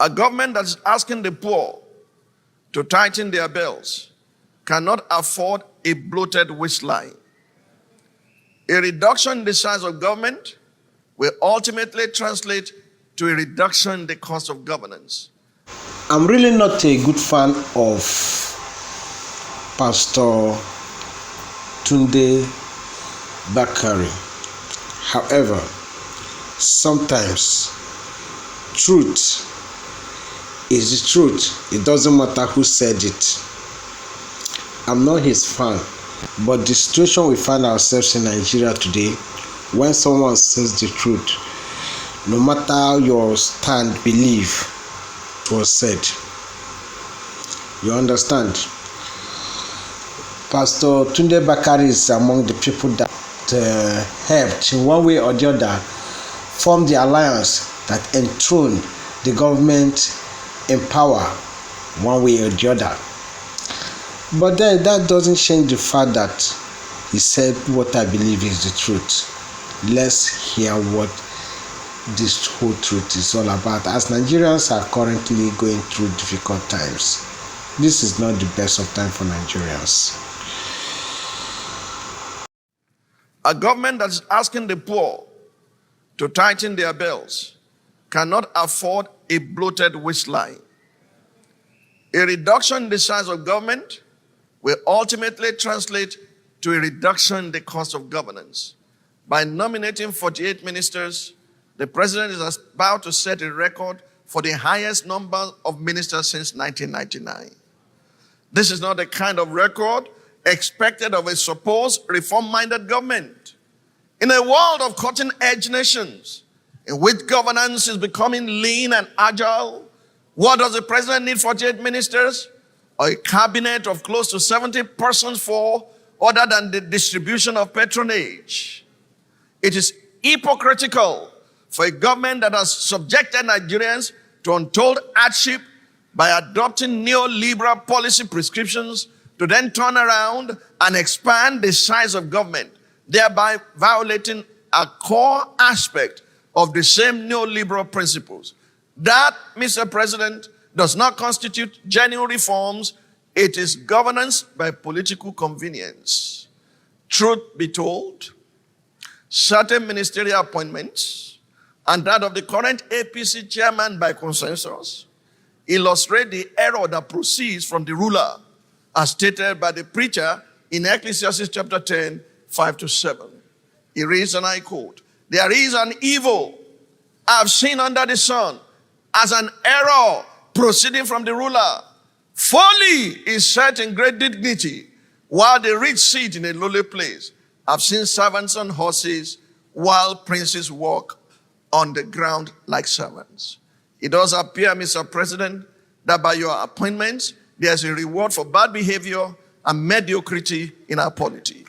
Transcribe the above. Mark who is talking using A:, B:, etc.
A: A government that is asking the poor to tighten their belts cannot afford a bloated waistline. A reduction in the size of government will ultimately translate to a reduction in the cost of governance.
B: I'm really not a good fan of Pastor Tunde Bakari. However, sometimes truth is the truth. It doesn't matter who said it. I'm not his fan, but the situation we find ourselves in Nigeria today, when someone says the truth, no matter your stand, belief, was said. You understand? Pastor Tunde Bakari is among the people that helped in one way or the other form the alliance that enthroned the government in power one way or the other. But then that doesn't change the fact that he said what I believe is the truth. Let's hear what this whole truth is all about. As Nigerians are currently going through difficult times, this is not the best of time for Nigerians.
A: A government that is asking the poor to tighten their belts cannot afford a bloated waistline. A reduction in the size of government will ultimately translate to a reduction in the cost of governance. By nominating 48 ministers, the president is about to set a record for the highest number of ministers since 1999. This is not the kind of record expected of a supposed reform-minded government. In a world of cutting-edge nations, in which governance is becoming lean and agile, what does the president need 48 ministers? Or a cabinet of close to 70 persons for, other than the distribution of patronage? It is hypocritical for a government that has subjected Nigerians to untold hardship by adopting neoliberal policy prescriptions to then turn around and expand the size of government, thereby violating a core aspect of the same neoliberal principles. That, Mr. President, does not constitute genuine reforms. It is governance by political convenience. Truth be told, certain ministerial appointments and that of the current APC chairman by consensus illustrate the error that proceeds from the ruler, as stated by the preacher in Ecclesiastes chapter 10, 5-7. He reads, and I quote, "There is an evil I've seen under the sun, as an error proceeding from the ruler. Folly is set in great dignity, while the rich sit in a lowly place. I've seen servants on horses, while princes walk on the ground like servants." It does appear, Mr. President, that by your appointments, there's a reward for bad behavior and mediocrity in our polity.